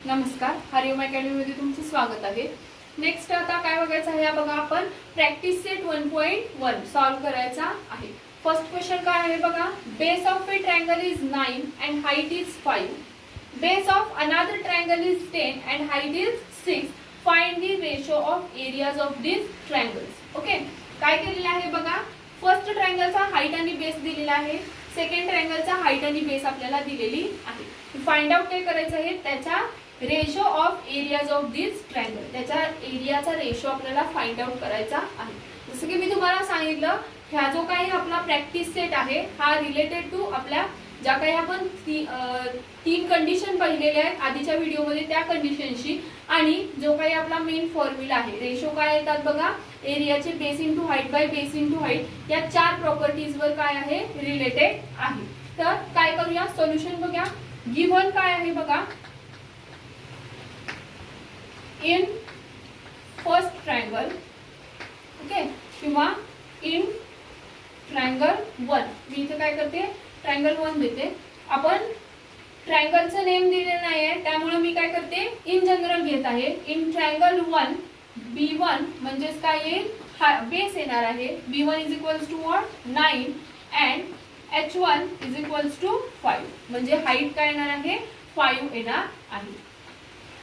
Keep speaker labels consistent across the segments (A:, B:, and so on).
A: नमस्कार, हरिओम अकॅडमी मध्ये तुमचं स्वागत आहे। नेक्स्ट आता काय बघायचं आहे बघा, आपण प्रॅक्टिस सेट 1.1 सॉल्व करायचा आहे। फर्स्ट क्वेश्चन काय आहे बघा, base of A triangle is 9 and height is 5. Base of another triangle is 10 and height is 6. Find the ratio of areas of these triangles. Okay, काय केलेलं आहे बघा, फर्स्ट ट्रायंगलचा हाईट आणि बेस दिलेला आहे, सेकंड ट्रायंगलचा हाईट आणि बेस आपल्याला दिलेली आहे। फाइंड आउट काय करायचं आहे, त्याचा ratio of areas of this triangle, त्याच्या एरियाचा रेशो आपल्याला फाइंड आउट करायचा आहे। जसं की मी तुम्हाला सांगितलं, ह्या जो काही आपला प्रॅक्टिस सेट आहे हा रिलेटेड टू आपल्या ज्या काही आपण तीन कंडिशन पाहिलेल्या आहेत आधीच्या व्हिडिओमध्ये त्या कंडिशनशी, आणि जो काही आपला मेन फॉर्म्युला आहे, रेशो काय येतात बघा, एरियाचे base into height by base into height, या चार प्रॉपर्टीज वर काय आहे, रिलेटेड आहे। तर काय करूया, सोल्युशन बघूया। गिव्हन काय आहे बघा, इन फर्स्ट ट्रायंगल, ओके, किंवा इन ट्रायंगल 1, मी इथे काय करते, ट्रायंगल 1 देते। आपण ट्रायंगलचं नेम दिलेलं नाही आहे, त्यामुळे मी काय करते, इन जनरल घेत आहे। इन ट्रायंगल 1 B1 म्हणजे काय येईल, बेस येणार आहे, B1 is equals to 9 and H1 is equals to 5, म्हणजे हाईट काय येणार आहे, 5 येणार आहे।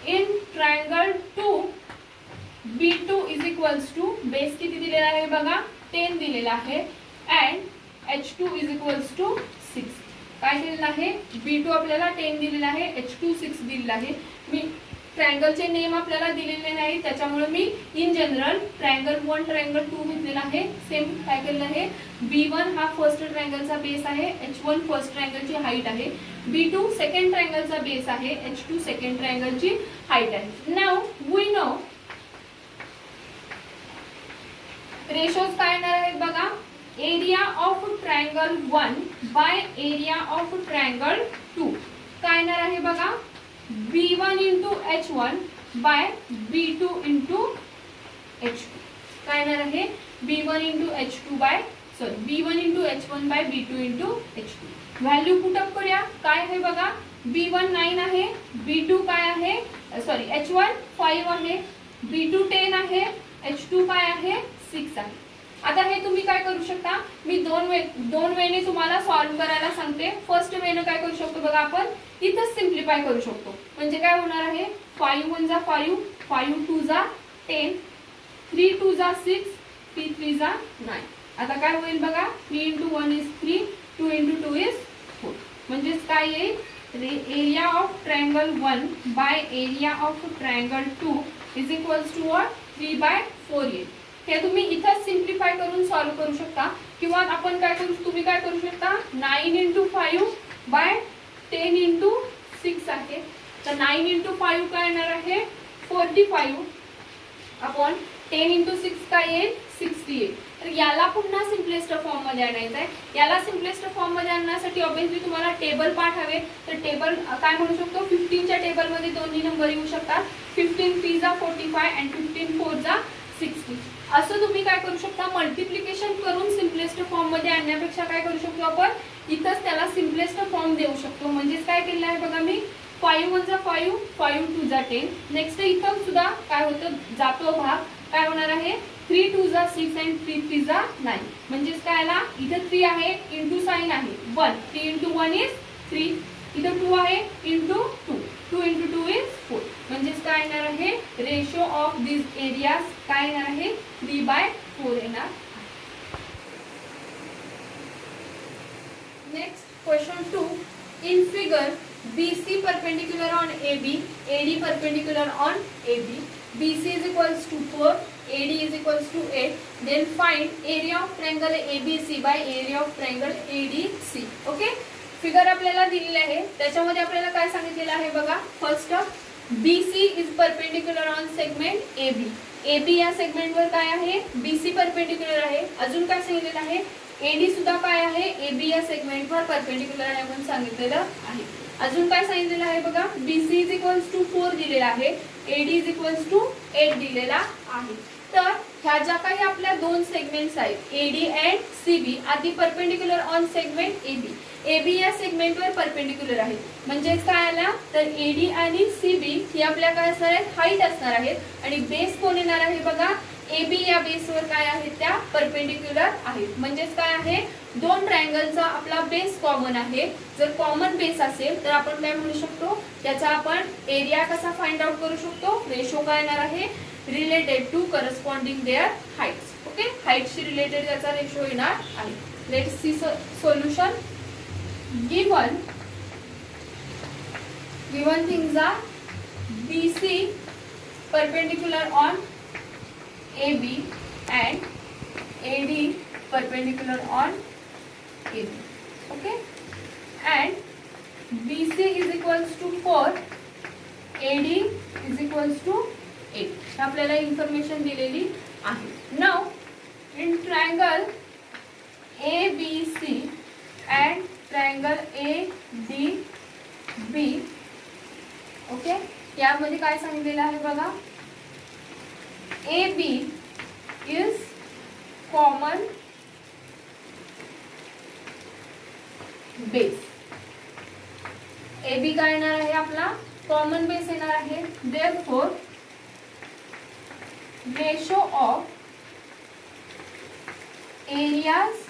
A: In triangle 2 B2 is equals to, base किती दिलेला आहे बघा, 10 दिलेला आहे, and H2 is equals to 6. काय दिलेलं आहे, B2 आपल्याला 10 दिलेला आहे, H2 6 दिलेला आहे। मी ट्रायंगलचे नेम आपल्याला दिलेले नाही, त्याच्यामुळे मी इन जनरल ट्रायंगल 1 ट्रायंगल 2 घेतलेला आहे। सेम काय केलेलं आहे, B1 हा फर्स्ट ट्रायंगलचा बेस आहे, H1 फर्स्ट ट्रायंगलची हाईट आहे, B2 सेकंड ट्रायंगलचा बेस आहे, H2 सेकंड ट्रायंगलची हाईट आहे। नाउ वी नो रेशोज काय येणार आहेत बघा, area of triangle 1 by area of triangle 2 काय येणार आहे बघा, B1 into H1 by B2 into H2 काय येणार आहे, B1 into H2 by B1 into H1 by B2 into H2। Value put up करूया, काय आहे बघा, B1 9 आहे, B2 काय आहे, H1 5 आहे, B2 10 आहे, H2 काय आहे, 6 आहे। आता हे तुम्ही काय करू शकता, मी दोन वेने तुम्हाला सॉल्व करायला सांगते। फर्स्ट वेने काय करू शकतो बघा, आपण इथं सिम्प्लिफाय करू शकतो, म्हणजे काय होणार आहे, 5 1 जा 5, 5 2 जा 10, 3 2 जा 6, 3 3 जा 9। आता काय होईल बघा, 3 इंटू 1 इज 3, 2 इंटू 2 इज 4, म्हणजेच काय येईल, area of triangle 1 by area of triangle 2 is equals to 3 by 4 येईल। हे तुम्ही इथं सिम्प्लिफाय करून सॉल्व करू शकता, किंवा आपण काय करू, तुम्ही काय करू शकता, 9 इंटू 5 बाय 10 इंटू 6 आहे, तर 9 इंटू 5 काय येणार आहे, 45 अपॉन 10 इंटू 6 काय येईल, 60 येईल। तर याला पुन्हा सिम्पलेस्ट फॉर्म मध्ये आणायचं आहे। याला सिम्पलेस्ट फॉर्म मध्ये आणण्यासाठी ऑब्वियसली तुम्हाला टेबल पार्ट हवे, तर टेबल काय म्हणू शकतो, 15च्या टेबल मध्ये दोन्ही नंबर येऊ शकतात, 15 3 जा 45 अँड 15 4 जा 60। असं तुम्ही काय करू शकता, मल्टिप्लिकेशन करून सिम्पलेस्ट फॉर्म मध्ये आणण्यापेक्षा काय करू शकतो, आपण इथंच त्याला सिम्पलेस्ट फॉर्म देऊ शकतो। म्हणजेच काय केलं आहे बघा, मी 5 1 जा 5, 5 2 जा 10, नेक्स्ट इथं सुद्धा काय होतं, जातो भाग, काय होणार आहे, 3 2 जा 6 अँड 3 3 जा 9, म्हणजेच काय आला, इथं 3 आहे, इंटू साइन आहे 1, 3 इंटू 1 इज 3, इथं 2 आहे, इंटू 2, 2 इंटू 2 इज 4, म्हणजेच काय येणार आहे, रेशो ऑफ दिस एरियाज काय येणार आहे, 3 बाय 4 येणार। Next question 2, in figure BC perpendicular on AB, AD perpendicular on AB, BC is equals to 4, AD is equals to 8, then find area of triangle ABC by area of triangle ADC। Okay, figure आपल्याला दिलेली आहे, त्याच्यामध्ये आपल्याला काय सांगितलेलं आहे बघा, first BC is perpendicular on segment AB, AB या सेगमेंटवर काय आहे, BC परपेंडिक्युलर आहे। अजून काय सांगितलेलं आहे, AD सुद्धा काय आहे, AB या सेगमेंटवर परपेंडिक्युलर आहे म्हणून सांगितलेलं आहे। अजून काय सांगितलेलं आहे बघा, BC इज इक्वल्स टू 4 दिलेला आहे, AD इज इक्वल्स टू 8 दिलेला आहे। तर ह्या ज्या काही आपल्या दोन सेगमेंट्स आहेत, AD and CB are the perpendicular on segment AB या सेगमेंटवर परपेंडिक्युलर आहे। म्हणजेच काय आला, तर AD आणि CB ही आपल्या काय असणार आहे, हाईट असणार आहेत आणि बेस कोण येणार आहे बघा, AB या बेसवर काय आहेत त्या परपेंडिक्युलर आहेत. म्हणजेच काय आहे, दोन ट्रायंगलचा आपला बेस कॉमन आहे. जर कॉमन बेस असेल तर आपण काय म्हणू शकतो, त्याचा आपण एरिया कसा फाइंड आउट करू शकतो, रेशो काय येणार आहे, related to corresponding their heights. Okay, हाइटशी रिलेटेड त्याचा रेशो येणार आहे. Let's see solution. Given things are BC perpendicular on AB and AD perpendicular on AB. Okay, and BC is equals to 4, AD is equals to 8. आपल्याला information दिलेली आहे. Now in triangle ABC and triangle ADB, okay, यामध्ये काय सांगितलेलं आहे बघा, AB is common base. AB काय येणार आहे, आपला कॉमन बेस येणार आहे. Therefore ratio of areas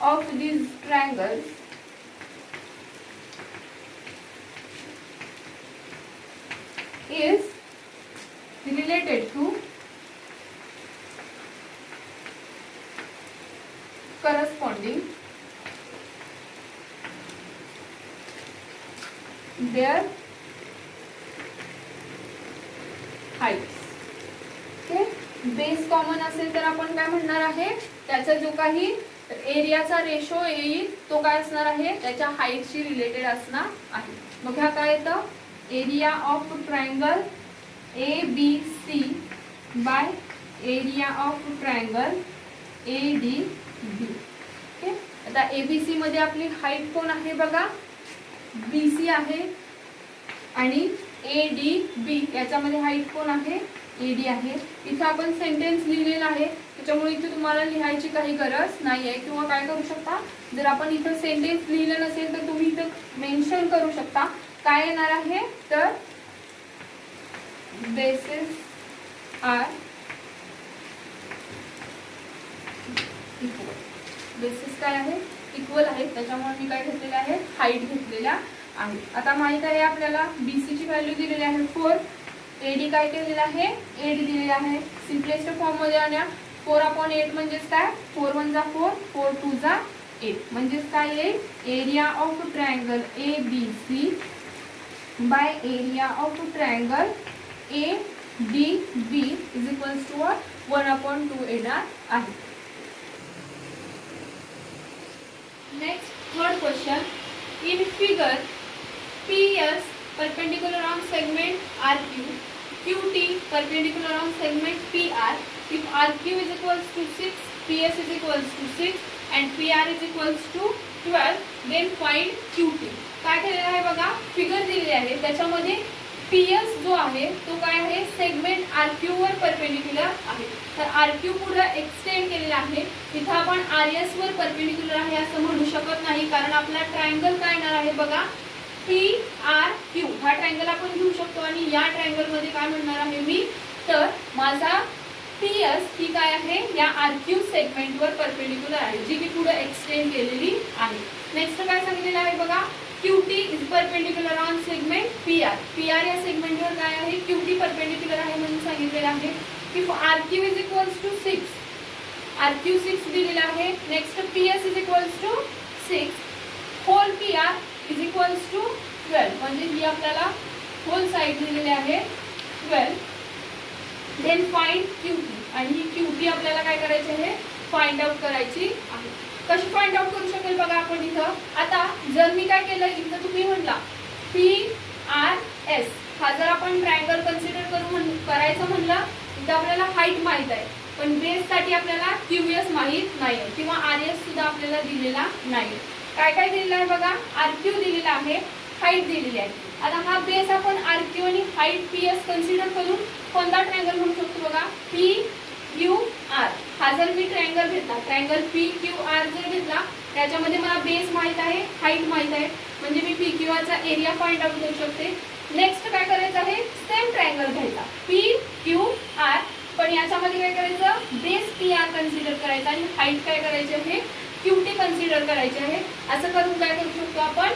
A: of these triangles is related to corresponding their heights. Okay, base common असेल तर आपण काय म्हणणार आहे, त्याचा जो काही एरियाचा रेशो येईल तो काय असणार आहे, त्याच्या हाईटशी रिलेटेड असणार आहे. मग ह्या काय येतं, area of triangle ABC by area of triangle ADB. Okay, आता ABC मध्ये आपली हाईट कोण आहे बघा, BC आहे आणि ADB याच्यामध्ये हाईट कोण आहे, AD आहे. इथं आपण सेंटेन्स लिहिलेला आहे त्याच्यामुळे इथे तुम्हाला लिहायची काही गरज नाही आहे, किंवा काय करू शकता, जर आपण इथं सेंटेन्स लिहिलं नसेल तर तुम्ही इथं मेन्शन करू शकता. काय येणार आहे तर बेसिस आर इक्वल. बेसिस काय आहे, इक्वल आहे, त्याच्यामुळे मी काय घेतलेलं आहे, हाईट घेतलेल्या आहे. आता माहित आहे आपल्याला BC ची व्हॅल्यू दिलेली आहे 4, AD काय केलेलं आहे, 8 दिलेलं आहे. सिम्पलेस्ट फॉर्म मध्ये आणा, 4/8 म्हणजेच काय, 4 1 जा 4, 4 2 जा 8, म्हणजेच काय येईल, area of triangle ABC by area of triangle ADB is equals to 1/2 येणार आहे. Next, third question. In figure PS perpendicular on segment RQ, QT perpendicular on segment PR. If RQ is equals to 6, PS is equals to 6 and PR is equals to 12, then find QT. काय केलेलं आहे बघा, figure दिलेली आहे त्याच्यामध्ये PS जो आहे तो काय आहे, सेगमेंट RQ वर परपेंडिक्युलर आहे. तर RQ पुढे एक्सटेंड केलेला आहे. इथं आपण RS वर परपेंडिक्युलर आहे असं म्हणू शकत नाही, कारण आपला ट्रायंगल काय येणार आहे बघा, PRQ. हा ट्रायंगल आपण घेऊ शकतो आणि या ट्रायंगल मध्ये काय म्हणणार आहे मी, तर माझा PS ही काय आहे, या RQ सेगमेंट वर परपेंडिक्युलर आहे, जी की पुढे एक्सटेंड केलेली आहे. नेक्स्ट काय सांगितलेलं आहे बघा, QT is perpendicular on segment PR. PR या सेगमेंटवर काय आहे, QT परपेंडिक्युलर आहे म्हणून सांगितलेलं आहे. If RQ is equals to 6, RQ 6 दिलेला आहे. Next PS is equals to 6, whole PR is equals to 12, म्हणजे ही आपल्याला होल साइड दिलेली आहे 12. देन फाइंड QT, आणि ही QT आपल्याला काय करायची आहे, फाइंड आउट करायची आहे. कशी फाइंड आउट करू शकेल बघा आपण इथं. आता जर मी काय केलं, इथं तुम्ही म्हणला PRS हा जर आपण ट्रायंगल कन्सिडर करायचं म्हणलं, इथं आपल्याला हाईट माहित आहे, पण बेस साठी आपल्याला QS माहित नाही किंवा RS सुद्धा आपल्याला दिलेला नाही. काय काय दिलेलं आहे बघा, RQ दिलेला आहे, हाईट दिलेली आहे. आता हा बेस आपण RQ आणि हाईट PS कन्सिडर करून कोणता ट्रायंगल म्हणू शकतो बघा, PQR. हा जर मी ट्रायंगल घेतला, ट्रायंगल PQR जर घेतला, त्याच्यामध्ये मला बेस माहित आहे, हाईट माहित आहे, म्हणजे मी PQR चा एरिया फाइंड आउट करू शकते. नेक्स्ट काय करायचं आहे, ट्रायंगल घ्यायचा पी क्यू आर, पण याच्यामध्ये काय करायचं बेस पी आर कन्सिडर करायचा आणि हाईट काय करायची आहे क्यूटी कन्सिडर करायची आहे. असं करून काय करू शकतो आपण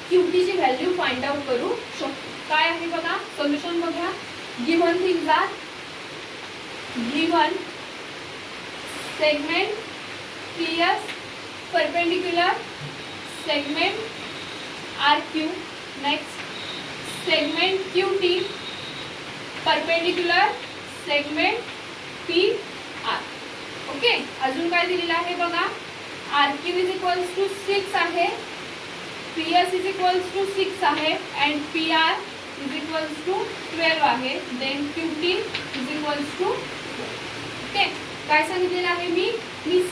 A: क्यूटीची व्हॅल्यू फाइंड आउट करू शकतो. काय आहे बघा सोल्युशन बघा. Given things are given segment PS perpendicular segment RQ, next segment QT perpendicular segment PR. Okay, अजून काय दिलेलं आहे बघा. RQ इज इक्वल्स टू 6 आहे, PS इज इक्वल्स टू 6 आहे and PR is equals to 12 आहे, then QT is equals to 12. Okay, काय सांगितलेलं आहे मी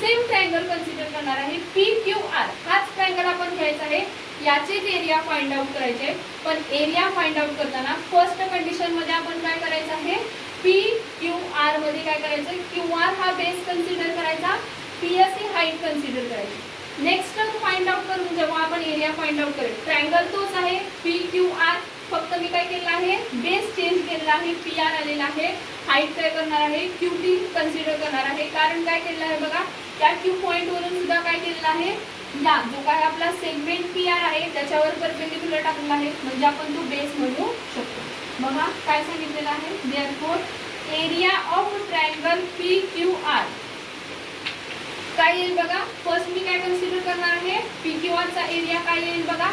A: सेम ट्रायंगल कन्सिडर करणार आहे PQR. हाच ट्रायंगल आपण घ्यायचा आहे, याचेच एरिया फाइंड आउट करायचे. पण एरिया फाइंड आउट करताना फर्स्ट कंडिशन मध्ये आपण काय करायचं आहे PQR मध्ये काय करायचं QR हा बेस कन्सिडर करायचा, PS ही हाईट कन्सिडर करायची. नेक्स्ट फाइंड आउट करून जेव्हा आपण एरिया फाइंड आउट करेल ट्रायंगल तोच आहे PQR, फक्त मी काय केलं आहे बेस चेंज केलेला आहे, PR आलेला आहे. हाईट काय करणार आहे QT कन्सिडर करणार आहे, कारण काय केलेलं आहे बघा त्या Q पॉइंट वरून सुद्धा काय केलेलं आहे या जो काय आपला सेगमेंट PR आहे त्याच्यावर परपेंडिक्युलर टाकलेला आहे, म्हणजे आपण तो बेस म्हणू शकतो. बघा काय सांगितलेलं आहे therefore area of triangle PQR काय येईल बघा. फर्स्ट मी काय कन्सिडर करणार आहे PQR चा एरिया काय येईल बघा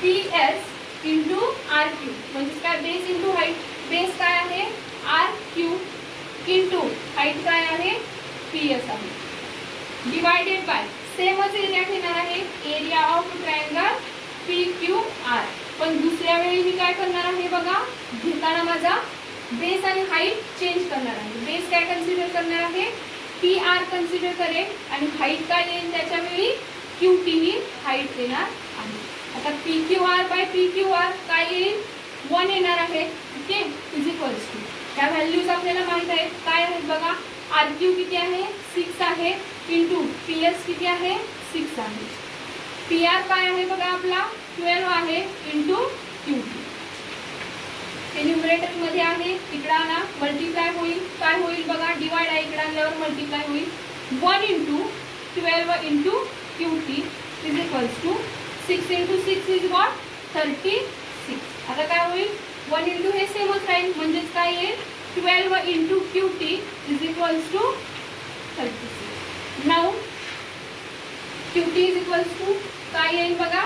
A: PS इंटू RQ, म्हणजे काय बेस इंटू हाईट. बेस काय आहे RQ इंटू हाईट काय आहे PS आहे, डिवायडेड बाय सेमच एरिया घेणार आहे एरिया ऑफ ट्रायंगल PQR. पण दुसऱ्या वेळी मी काय करणार आहे बघा घेताना माझा बेस आणि हाईट चेंज करणार आहे. बेस काय कन्सिडर करणार आहे PR कन्सिडर करेल आणि हाईट काय येईल त्याच्या वेळी QT ही हाईट येणार आहे. आता PQR बाय PQR काय येईल 1 येणार आहे. ओके, इज इक्वल्स टू त्या व्हॅल्यूज आपल्याला माहित आहेत काय आहेत बघा. RQ किती आहे 6 आहे इंटू PS किती आहे 6 आहे. PR काय आहे बघा आपला 12 आहे इंटू QT. हे न्यूमरेटर मध्ये आहे, इकडे आणा मल्टिप्लाय होईल, काय होईल बघा डिवाइड आहे इकडे आणल्यावर मल्टिप्लाय होईल. 1 into 12 into QT is equals to 6 into 6 is what 36. आता काय होईल 1 इंटू हे सेमच राहील, म्हणजेच काय येईल 12 into QT is equals to 36. Now QT is equals to काय येईल बघा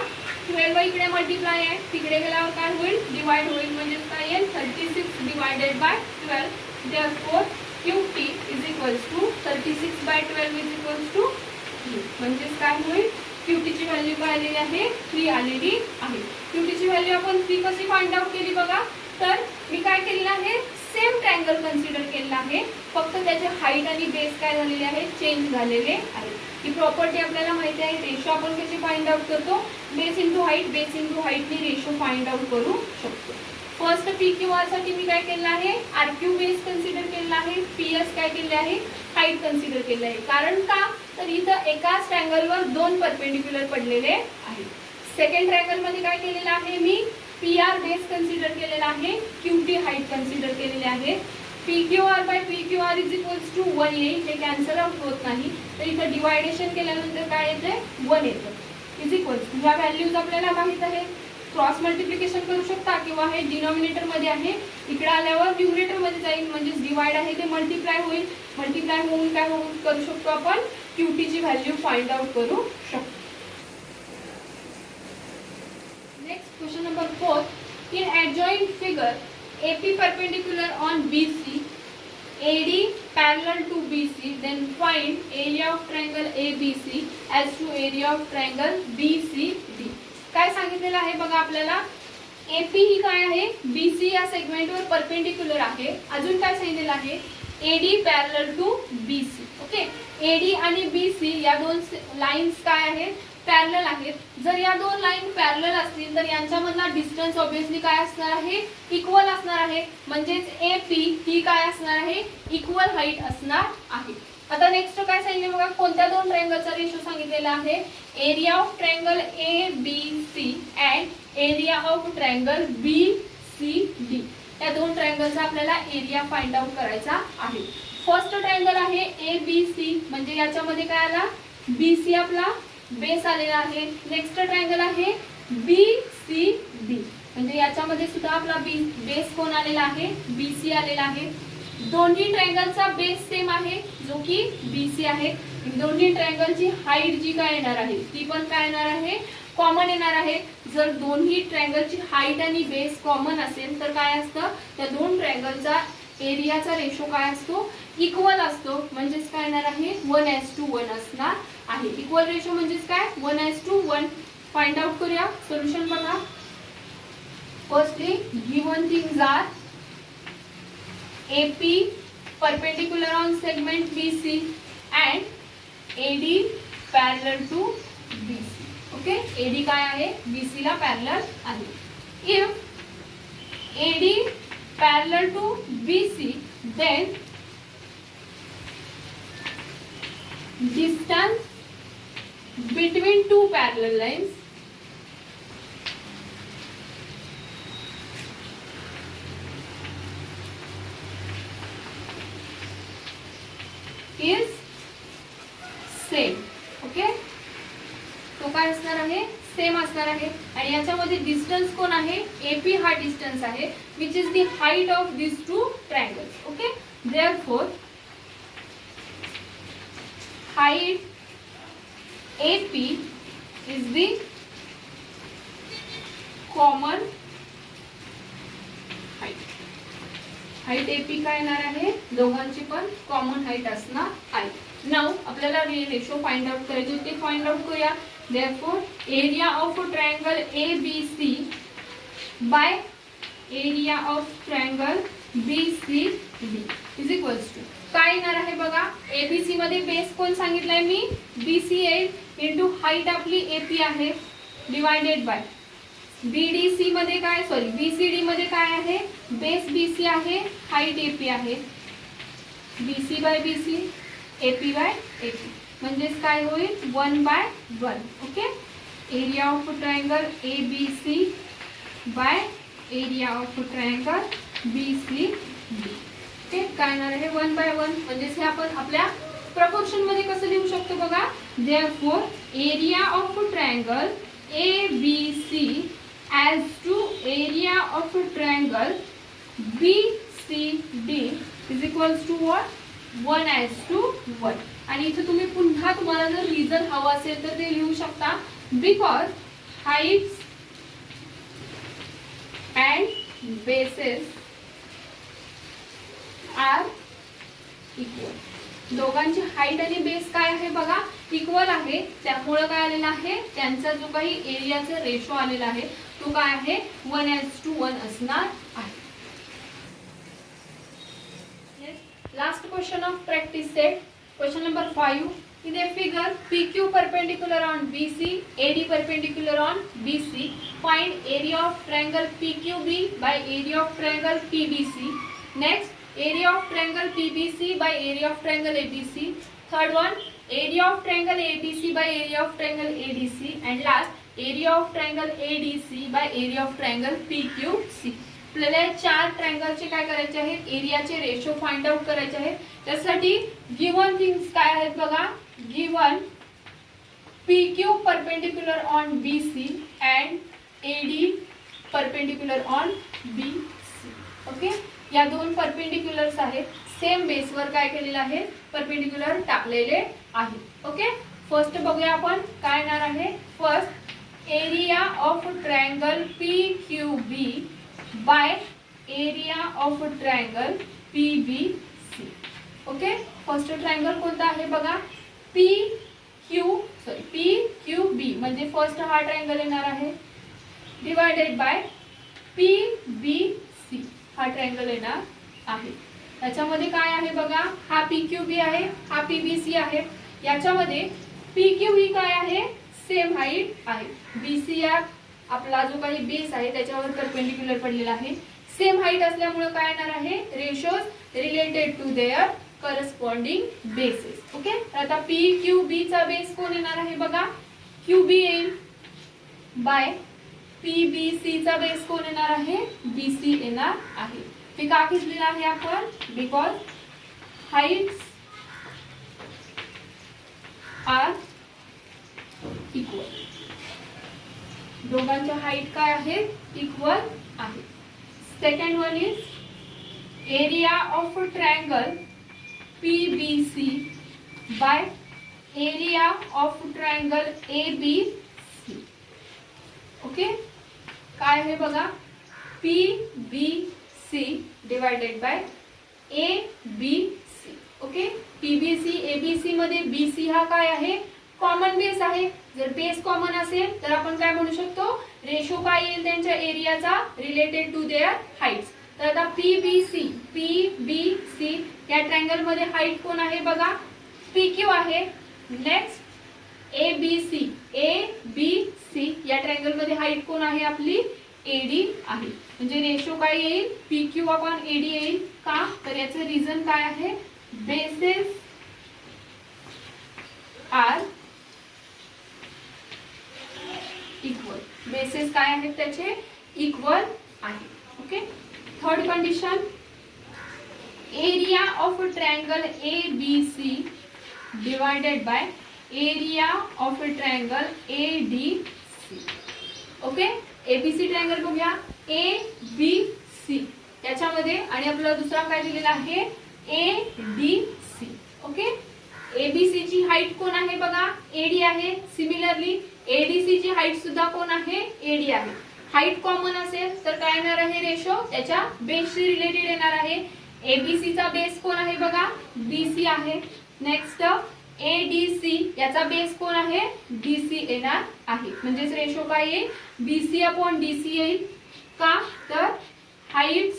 A: 12 इकडे मल्टिप्लाय आहे, तिकडे गेल्यावर काय होईल डिवाइड होईल, म्हणजेच काय येईल 36 divided by 12. Therefore QT is equals to 36 by 12 is equals to 3. म्हणजेच काय होईल QT ची व्हॅल्यू काय आलेली आहे 3 आलेली आहे. QT ची व्हॅल्यू आपण 3 कशी फाइंड आउट केली बघा. तर मी काय केलेलं आहे सेम ट्रायंगल कन्सिडर केलेला आहे, फक्त त्याचे हाईट आणि बेस काय झालेले आहे चेंज झालेले आहे. ही प्रॉपर्टी आपल्याला माहिती आहे. रेशो आपण कशी फाइंड आउट करतो base into height, base into height नी रेशो फाइंड आउट करू शकतो. फर्स्ट PQR साठी मी काय केलं आहे RQ बेस कन्सिडर केलेला आहे, PS काय केले आहे हाईट कन्सिडर केले आहे. कारण का तर इथं एकाच ट्रायंगलवर 2 परपेंडिक्युलर पडलेले आहेत. सेकंड ट्रायंगल मध्ये काय केलेलं आहे मी PR बेस कन्सिडर केलेला आहे, QT हाईट कन्सिडर केलेले आहे. PQR by PQR is equals to 1 येईल, हे कॅन्सल आउट होत नाही, तर इथं डिवायडेशन केल्यानंतर काय येते 1 येतं इज इक्वल्स. ह्या व्हॅल्यूज आपल्याला माहित आहे, क्रॉस मल्टिप्लिकेशन करू शकता किंवा हे डिनॉमिनेटर मध्ये आहे, इकडे आल्यावर न्यूमरेटर मध्ये जाईल, म्हणजे डिवाइड आहे ते मल्टिप्लाय होईल. मल्टिप्लाय होऊन काय करू शकतो आपण QT ची व्हॅल्यू फाइंड आउट करू शकतो. Next question number 4. In adjoint figure AP perpendicular on BC, AD parallel to BC, then find area of triangle ABC as to area of triangle BCD. काय सांगितलेलं आहे बघा आपल्याला AP ही काय आहे BC या सेगमेंटवर परपेंडिक्युलर आहे. अजून काय सांगितलेलं आहे AD parallel to BC. Okay, AD आणि BC या दोन लाईन्स काय आहेत पॅरलल आहेत. जर या दोन लाईन पॅरलल असतील तर यांच्यामधला डिस्टन्स ऑब्वियसली काय असणार आहे इक्वल असणार आहे, म्हणजेच AP ही काय असणार आहे इक्वल हाईट असणार आहे. आता नेक्स्ट काय सांगितले बघा कोणत्या दोन ट्रायंगलचा रेशो सांगितलेला आहे area of triangle ABC and area of triangle BCD. या या दोन ट्रायंगलचा आपल्याला एरिया फाइंड आउट करायचा आहे. फर्स्ट ट्रायंगल आहे ABC, म्हणजे याच्यामध्ये काय आला, BC आपला बेस आलेला आहे. नेक्स्ट ट्रायंगल आहे BCD, म्हणजे याच्यामध्ये सुद्धा आपला बेस कोण आलेला आहे, BC आलेला आहे. दोन्ही ट्रायंगलचा बेस सेम आहे जो की BC आहे. दोन्ही ट्रायंगलची हाईट जी काय येणार आहे ती पण काय येणार आहे, कॉमन येणार आहे. जर दोन्ही ट्रायंगलची हाईट आणि बेस कॉमन असेल तर काय असतं, त्या दोन ट्रायंगलचा एरियाचा रेशो काय असतो, इक्वल असतो. म्हणजेच काय येणार आहे, 1:1 असणार आहे. इक्वल रेशो म्हणजेच काय, 1:1. फाइंड आउट करूया. सोल्युशन बघा. Firstly given things are AP perpendicular on segment BC and AD parallel to BC. Okay, AD काय आहे, BC ला पॅरलल आहे. If AD parallel to BC, then distance between two parallel lines is same. Okay, तो काय असणार आहे, same असणार आहे. आणि याच्यामध्ये डिस्टन्स कोण आहे, AP हा डिस्टन्स आहे, which is the height of this two triangles. Okay, therefore height AP is the common height. Height AP काय येणार आहे, दोघांची पण कॉमन हाईट असणार आहे. नाउ आपल्याला रेशो फाइंड आउट करायचे, ते फाइंड आउट करूया. Therefore area of triangle ABC by area of triangle BCD is equals to काय येणार आहे बघा. ABC मध्ये बेस कोण सांगितलंय मी, BC आहे, इंटू हाईट आपली AP आहे, डिवायडेड बाय BDC मध्ये काय, सॉरी BCD मध्ये काय आहे, बेस BC आहे, हाईट AP आहे. BC by BC, AP by AP, म्हणजेच काय होईल, 1/1. Okay, area of triangle ABC by area of triangle BCD. Okay, काय येणार आहे, 1/1. म्हणजेच हे आपण आपल्या प्रपोर्शन मध्ये कसं लिहू शकतो बघा. Therefore area of triangle ABC as to area of triangle BCD is equals to what, 1:1. आणि इथे तुम्ही पुन्हा तुम्हाला जर रिझन हवा असेल तर ते लिहू शकता. Because heights and bases are equal. दोघांची हाईट आणि बेस काय आहे बघा, इक्वल आहे. त्यामुळे काय आलेला आहे, त्यांचा जो काही एरियाचा रेशो आलेला आहे तो काय आहे, 1:1 असणार आहे. Last question of practice set, question number 5. In a figure, PQ perpendicular on BC, AD perpendicular on BC. Find area of triangle PQB by area of triangle PBC. Next, area of triangle PBC by area of triangle ABC. Third one, area of triangle ABC by area of triangle ADC. And last, area of triangle ADC by area of triangle PQC. आपल्याला चार ट्रायंगलचे काय करायचे आहेत, एरियाचे ratio find out करायचे आहेत. त्यासाठी given things काय आहेत बघा. Given PQ perpendicular on BC and AD perpendicular on BC. Okay, या दोन परपेंडिक्युलर्स आहेत, सेम बेसवर काय केलेलं आहे, परपेंडिक्युलर टाकलेले आहेत. ओके, फर्स्ट बघूया आपण काय येणार आहे. First area of triangle PQB bye area of triangle PBC. Okay, first triangle कोणता आहे बघा, PQB, म्हणजे फर्स्ट हा ट्रायंगल येणार आहे, डिवायडेड बाय PBC हा ट्रायंगल येणार आहे. याच्यामध्ये काय आहे बघा, हा PQB आहे, हा PBC आहे. याच्यामध्ये PQB काय आहे, सेम हाईट आहे. BC या आपला जो काही बेस आहे त्याच्यावर परपेंडिक्युलर पडलेला आहे, सेम हाईट असल्यामुळे काय येणार आहे, ratios related to their corresponding bases. Okay, आता PQB चा बेस कोण येणार आहे बघा, QB येईल, बाय PBC चा बेस कोण येणार आहे, BC येणार आहे. पी का घेतलेला आहे आपण? Because heights are equal. दोघांच्या हाईट काय आहेत? इक्वल आहे. Second one is area of triangle PBC by area of triangle ABC. Okay, काय आहे बघा? PBC divided by ABC. Okay, PBC ABC मध्ये BC हा काय आहे? कॉमन बेस आहे. जर बेस कॉमन असेल तर आपण काय म्हणू शकतो? रेशो काय येईल त्यांच्या एरियाचा रिलेटेड टू देअर हाईट्स. तर आता PBC या ट्रायंगल मध्ये हाईट कोण आहे बघा? PQ आहे. नेक्स्ट ABC या ट्रायंगल मध्ये हाईट कोण आहे आपली? AD आहे. म्हणजे रेशो काय येईल? PQ अपॉन AD येईल. का? तर याचं रिझन काय आहे? Bases are equal. बेसेस काय आहेत त्याचे? इक्वल आहे. Okay, third condition area of triangle ABC divided by area of triangle ADC. Okay, ABC triangle बघूया. ABC याच्यामध्ये आणि आपल्याला दुसरा काय दिलेला आहे? ADC. ओके, ABC ची हाईट कोण आहे बघा? AD आहे. सिमिलरली ADC ची हाईट सुद्धा कोण आहे? AD आहे. हाईट कॉमन असेल तर काय येणार आहे? रेशो त्याच्या बेसशी रिलेटेड येणार आहे. ABC चा बेस कोण आहे बघा? BC आहे. नेक्स्ट ADC याचा बेस कोण आहे? DC येणार आहे. म्हणजेच रेशो काय येईल? BC अपॉन DC येईल. का? तर हाईट्स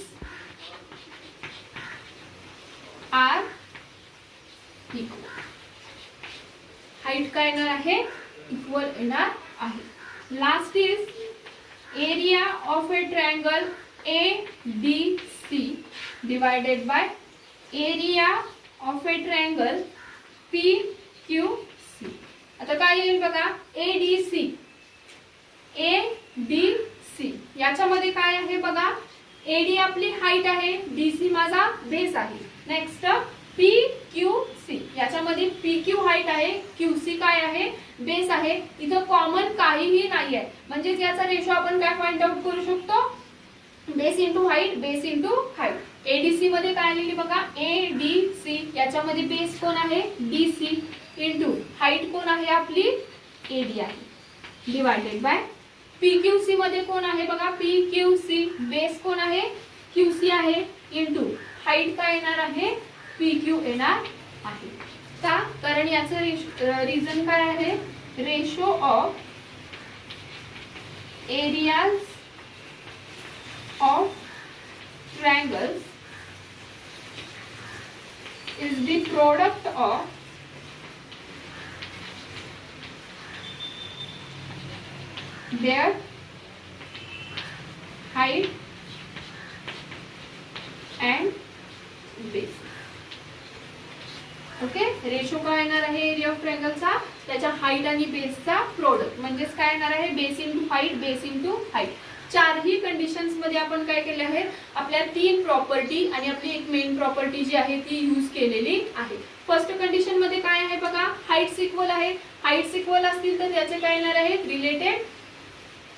A: आर इक्वल. हाईट काय येणार आहे? इक्वल येणार आहे. Last is area of A triangle ADC divided by area of A triangle PQC. आता काय येईल बघा? ADC याच्यामध्ये काय आहे बघा? AD आपली हाईट आहे, DC माझा बेस आहे. नेक्स्ट PQC याच्यामध्ये PQ हाईट आहे, QC काय आहे? बेस आहे. इथं कॉमन काहीही नाही आहे. म्हणजे याचा रेशो आपण काय फाइंड आउट करू शकतो? Base into height, base into height. ADC मध्ये काय लिहिली बघा? ADC याच्यामध्ये बेस कोण आहे? DC इंटू हाईट कोण आहे आपली? AD आहे. डिवायडेड बाय PQC मध्ये कोण आहे बघा? PQC बेस कोण आहे? QC आहे इंटू हाईट काय येणार आहे? PQ येणार आहे. का? कारण याचं रिझन काय आहे? Ratio of areas of triangles is the product of their height and base. Okay, ratio काय येणार आहे एरिया ऑफ ट्रायंगलचा? त्याच्या हाईट आणि बेसचा प्रोडक्ट. म्हणजेच काय येणार आहे? Base into height, base into height. चारही कंडिशन्स मध्ये आपण काय केले आहे? आपल्या तीन प्रॉपर्टी आणि आपली एक मेन प्रॉपर्टी जी आहे ती यूज केलेली आहे. फर्स्ट कंडिशन मध्ये काय आहे बघा? हाईट्स इक्वल आहे. हाईट्स इक्वल असतील तर त्याचे काय येणार आहे? रिलेटेड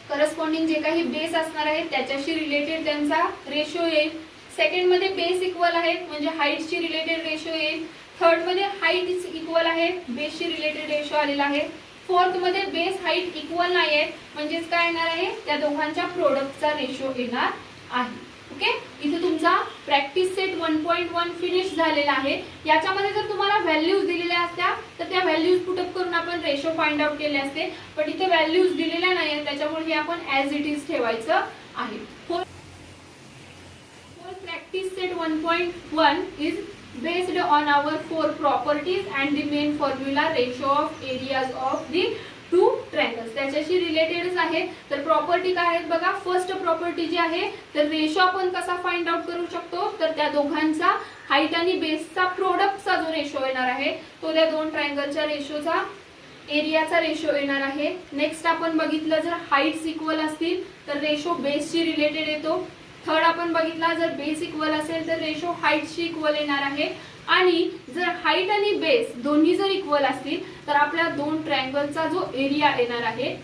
A: करस्पॉन्डिंग जे काही बेस असणार आहे त्याच्याशी रिलेटेड त्यांचा रेशो येईल. सेकंड मध्ये बेस इक्वल आहेत म्हणजे हाईट्सची रिलेटेड रेशो येईल. थर्ड मध्ये हाईट इक्वल आहे, बेसशी रिलेटेड रेशो आलेला आहे. फोर्थ मध्ये बेस हाईट इक्वल नाही आहे म्हणजेच काय येणार आहे? त्या दोघांच्या प्रोडक्टचा रेशो येणार आहे. ओके, इथे तुमचा प्रॅक्टिस सेट 1.1 फिनिश झालेला आहे. याच्यामध्ये जर तुम्हाला व्हॅल्यूज दिलेल्या असत्या तर त्या व्हॅल्यूज पुटअप करून आपण रेशो फाइंड आउट केले असते. पण इथे व्हॅल्यूज दिलेल्या नाही आहेत त्याच्यामुळे हे आपण ॲज इट इज ठेवायचं आहे. Practice set 1.1 is based on our 4 properties and the main formula ratio of areas of the two triangles. त्याच्याशी रिलेटेडच आहे. तर प्रॉपर्टी काय आहेत बघा? फर्स्ट प्रॉपर्टी जी आहे तर रेशो आपण कसा फाइंड आउट करू शकतो? तर त्या दोघांचा हाईट आणि बेसचा प्रोडक्टचा जो रेशो येणार आहे तो त्या दोन ट्रायंगलच्या रेशोचा एरियाचा रेशो येणार आहे. नेक्स्ट आपण बघितलं जर हाईट्स इक्वल असतील तर रेशो बेसशी रिलेटेड येतो. थर्ड आपण बघितला, जर बेस इक्वल असेल तर रेशो हाईटशी इक्वल येणार आहे आणि जर हाईट आणि बेस दोन्ही जर इक्वल असतील तर आपल्या दोन ट्रायंगलचा जो एरिया येणार आहे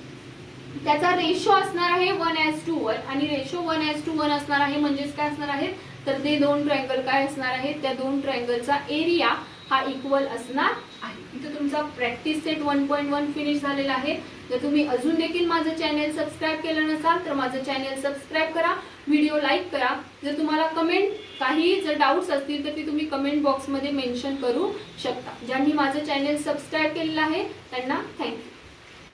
A: त्याचा रेशो असणार आहे 1:1 आणि रेशो 1:1 असणार आहे. म्हणजेच काय असणार आहे तर ते दोन ट्रायंगल काय असणार आहेत, त्या दोन ट्रायंगलचा एरिया हा इक्वल असणार आहे. इथे तुमचा प्रॅक्टिस सेट 1.1 फिनिश झालेला आहे. जर तुम्ही अजून देखील माझं चॅनल सबस्क्राईब केलं नसाल तर माझं चॅनल सबस्क्राईब करा, व्हिडिओ लाईक करा. जर तुम्हाला कमेंट काही जर डाऊट्स असतील तर ती तुम्ही कमेंट बॉक्समध्ये मेन्शन करू शकता. ज्यांनी माझं चॅनल सबस्क्राईब केलेलं आहे त्यांना थँक्यू.